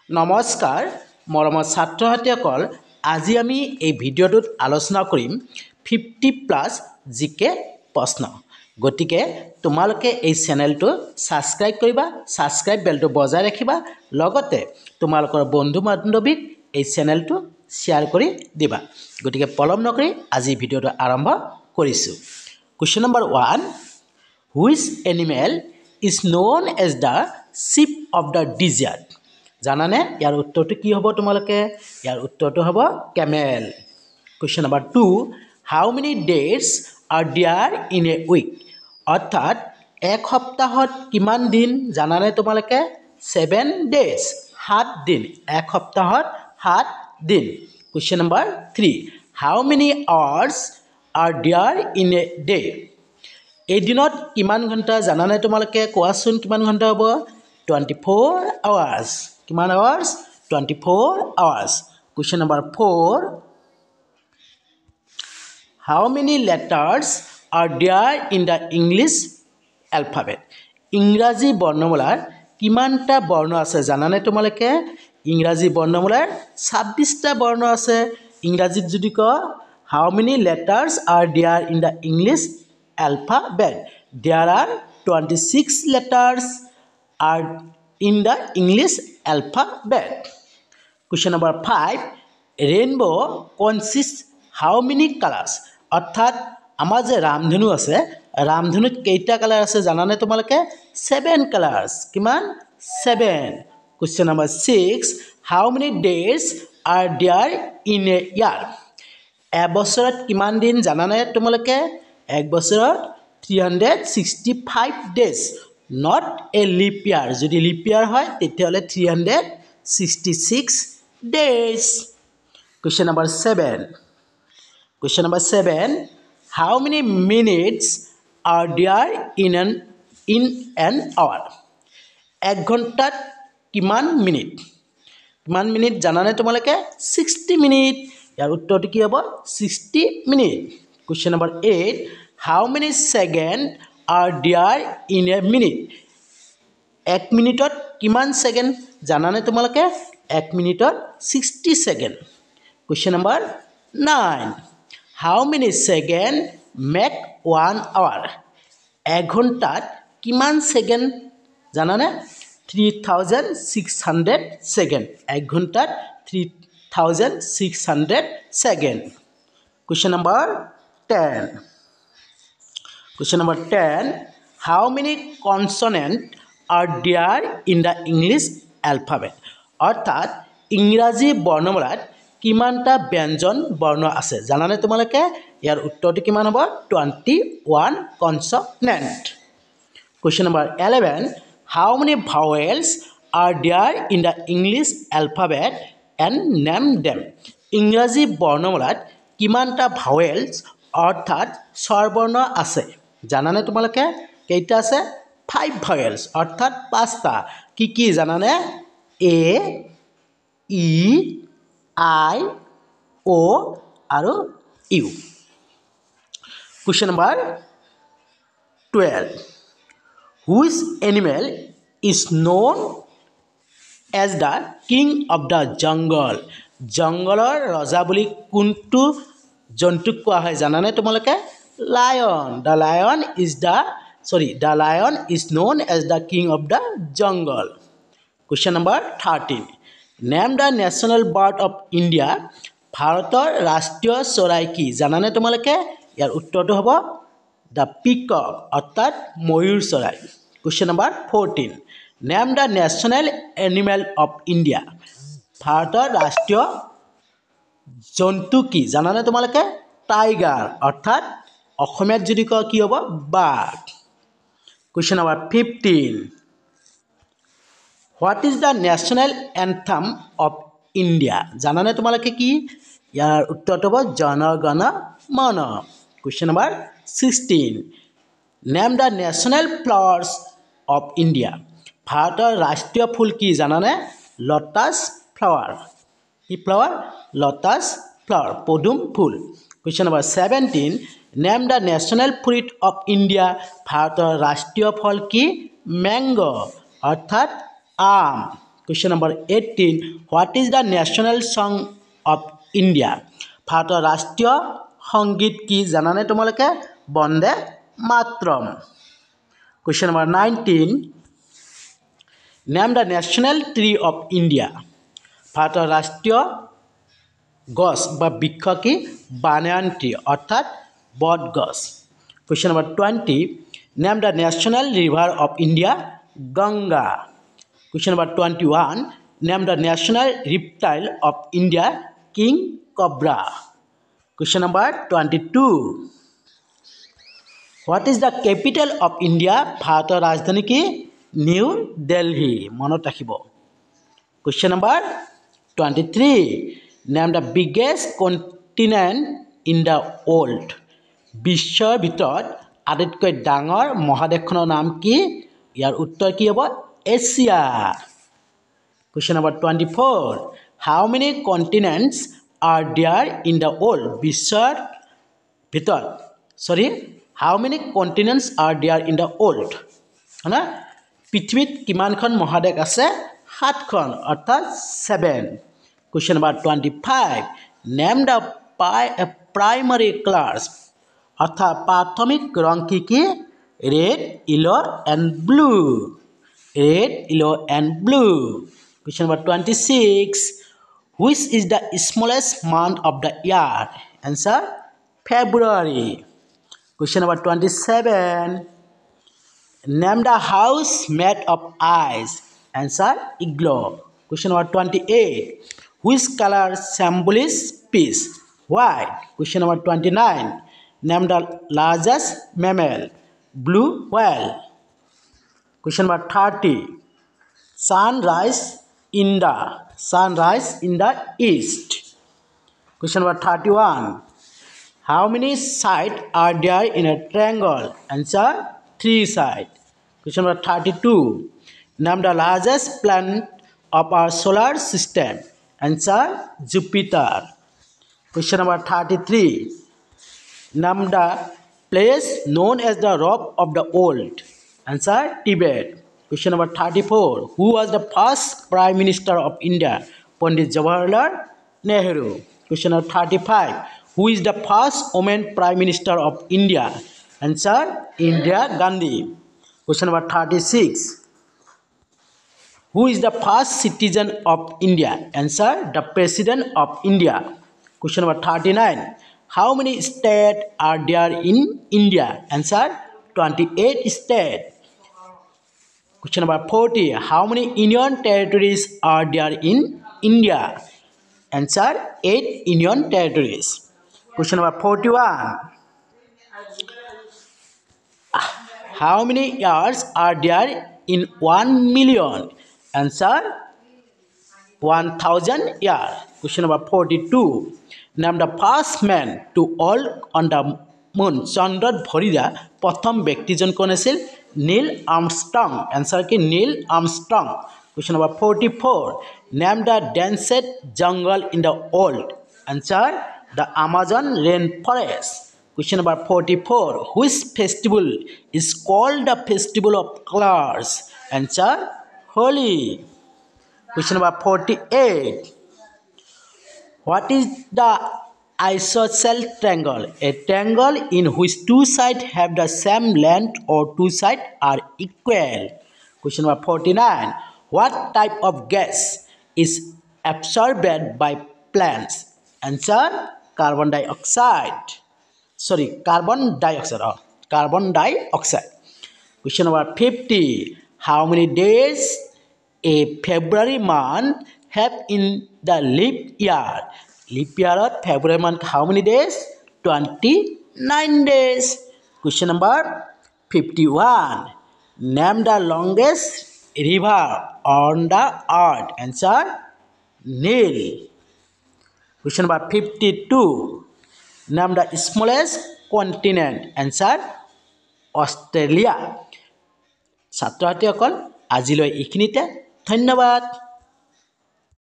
নমস্কাৰ মৰমৰ ছাত্ৰ-ছাত্ৰীসকল আজি আমি এই ভিডিঅ'টোত আলোচনা কৰিম 50+ জিকে প্ৰশ্ন গতিকে তোমালোকে এই চেনেলটো সাবস্ক্ৰাইব কৰিবা সাবস্ক্ৰাইব বেলটো বজাই ৰাখিবা লগতে তোমালোকৰ বন্ধু-বান্ধৱীক এই চেনেলটো শ্বেয়াৰ কৰি দিবা গতিকে পলম নকৰি আজি ভিডিঅ'টো আৰম্ভ কৰিছো question number 1 Which animal is known as the sheep of the desert জানানে ইয়াৰ উত্তৰটো কি হ'ব তোমালোকে ইয়াৰ উত্তৰটো হ'ব camel question number 2 how many days are there in a week অৰ্থাৎ এক সপ্তাহত কিমান দিন জানানে তোমালোকে 7 days 7 দিন এক সপ্তাহত 7 দিন question number 3 how many hours are there in a day এই দিনত কিমান ঘণ্টা জানানে তোমালোকে কোৱাচোন কিমান ঘণ্টা হ'ব 24 hours কিমান hours 24 hours question number 4 how many letters are there in the english alphabet ইংৰাজী বৰ্ণমালাৰ কিমানটা বৰ্ণ আছে জানানে তোমালোকে ইংৰাজী বৰ্ণমালাৰ 26টা বৰ্ণ আছে ইংৰাজীত যদি ক how many letters are there in the english alphabet there are 26 letters are in the english alphabet question number 5 rainbow consists how many colors অর্থাৎ আমাৰ যে ৰামধনু আছে ৰামধনুত কেইটা কালাৰ আছে জানানে তোমালোকে 7 কালাৰ্স কিমান 7 question number 6 how many days are there in a year এবছৰত কিমান দিন জানানে তোমালোকে এক বছৰত 365 days not a leap year যদি leap year হয় তেতিয়াহলে 366 days question number 7 how many minutes are there in an hour এক ঘণ্টাত কিমান মিনিট জানানে তোমালোকে 60 মিনিট ইয়াৰ উত্তৰটো কি হ'ব 60 minute question number 8 how many seconds are there in a minute এক মিনিটত কিমান সেকেন্ড জানানে তোমালোকে এক মিনিটত 60 second question number 9 how many seconds make 1 hour এক ঘণ্টাত কিমান সেকেন্ড জানানে 3600 সেকেন্ড এক ঘণ্টাত 3600 second question number 10 how many consonants are there in the english alphabet অর্থাৎ ইংৰাজী বৰ্ণমালাত কিমানটা ব্যঞ্জন বৰ্ণ আছে জানানে তোমালোকে ইয়াৰ উত্তৰটো কিমান হ'ব 21 consonant question number 11 how many vowels are there in the english alphabet and name them ইংৰাজী বৰ্ণমালাত কিমানটা vowels অৰ্থাৎ স্বৰবৰ্ণ আছে জানানে তোমালোকে কেইটা আছে 5 vowels অৰ্থাৎ পাঁচটা কি জানানে a e I o আৰু u question number 12 which animal is known as the king of the jungle জংগলৰ ৰজা বুলি কোনটো জন্তুক কোৱা হয় জানানে তোমালোকে lion the lion is known as the king of the jungle question number 13 name the national bird of india ভাৰতৰ ৰাষ্ট্ৰীয় চৰাই কি জানানে তোমালোকে ইয়াৰ উত্তৰটো হ'ব the peacock অৰ্থাৎ ময়ূৰ চৰাই question number 14 name the national animal of india ভাৰতৰ ৰাষ্ট্ৰীয় জন্তু কি জানানে তোমালোকে টাইগাৰ অৰ্থাৎ অসমীয়াত যদি কয় কি হ'ব বাঘ question number 15 what is the national anthem of india জানানে তোমালোকে কি ইয়াৰ উত্তৰটো হ'ব Jana Gana Mana question number 16 name the national flowers of india ভাৰতৰ ৰাষ্ট্ৰীয় ফুল কি জানানে lotus flower কি flower lotus flower পদুম ফুল question number 17 name the national fruit of india ভাৰতৰ ৰাষ্ট্ৰীয় ফল কি mango অৰ্থাৎ আম Question number 18. What is the national song of India? ভাৰতৰ ৰাষ্ট্ৰীয় সংগীত কি জানানে তোমালোকে? Vande Mataram. Question number 19. Name the national tree of India. ভাৰতৰ ৰাষ্ট্ৰীয় গছ বা বৃক্ষ কি? বানান ট্রি অর্থাৎ বট গছ. Question number 20. Name the national river of India. Ganga. Question number 21. Name the national reptile of India. King cobra. Question number 22. What is the capital of India? ভাৰতৰ ৰাজধানী কি? নিউ দিল্লী. মনত ৰাখিব. Question number 23. Name the biggest continent in the world. বিশ্বৰ ভিতৰত আটাইতকৈ ডাঙৰ মহাদেশখনৰ নাম কি? ইয়াৰ উত্তৰ কি হ'ব? Asia. Question number 24. How many continents are there in the world? বিশ্বৰ ভিতৰত how many continents are there in the world? হয়না? পৃথিৱীত কিমানখন মহাদেশ আছে? 7খন অৰ্থাৎ 7. Question number 25. Name the primary colors. অর্থাৎ প্রাথমিক রং কি কি? red, yellow and blue. Red, yellow and blue. Question number 26. Which is the smallest month of the year? Answer February. Question number 27. Name the house made of ice. Answer igloo. Question number 28. Which color symbolizes peace? White. Question number 29. Name the largest mammal. Blue whale. Question number 30. Sunrise in the east. Question number 31. How many sides are there in a triangle? Answer 3 sides. Question number 32. Name the largest planet of our solar system. Answer Jupiter. Question number 33. Name the place known as the Rock of the World. Answer Tibet. Question number 34. Who was the first Prime Minister of India? Pandit Jawaharlal Nehru. Question number 35. Who is the first woman Prime Minister of India? Answer Indira Gandhi. Question number 36. Who is the first citizen of India? Answer the President of India. Question number 39. How many states are there in India? Answer 28 states. Question number 40. How many union territories are there in India? Answer 8 union territories. Question number 41. How many years are there in 1 million? Answer 1000 years. Question number 42. Name the first man to walk on the moon. চন্দ্ৰত ভৰি দিয়া প্ৰথম ব্যক্তিজন কোন আছিল? Neil Armstrong. Answer কি? Neil Armstrong. Question number 44. Name the densest jungle in the world. Answer the Amazon rainforest. Question number 44. Which festival is called the festival of colors? Answer Holi. Question number 48. What is the isosceles triangle? A triangle in which two sides have the same length or two sides are equal. Question number 49. What type of gas is absorbed by plants? Answer carbon dioxide. Carbon dioxide. Question number 50. How many days a February month have in the leap year? Leap year of February month how many days? 29 days. Question number 51. Name the longest river on the earth. Answer Nile. Question number 52. Name the smallest continent. Answer Australia. ছাত্ৰছাত্ৰীসকল আজিলৈ এইখিনিতে ধন্যবাদ।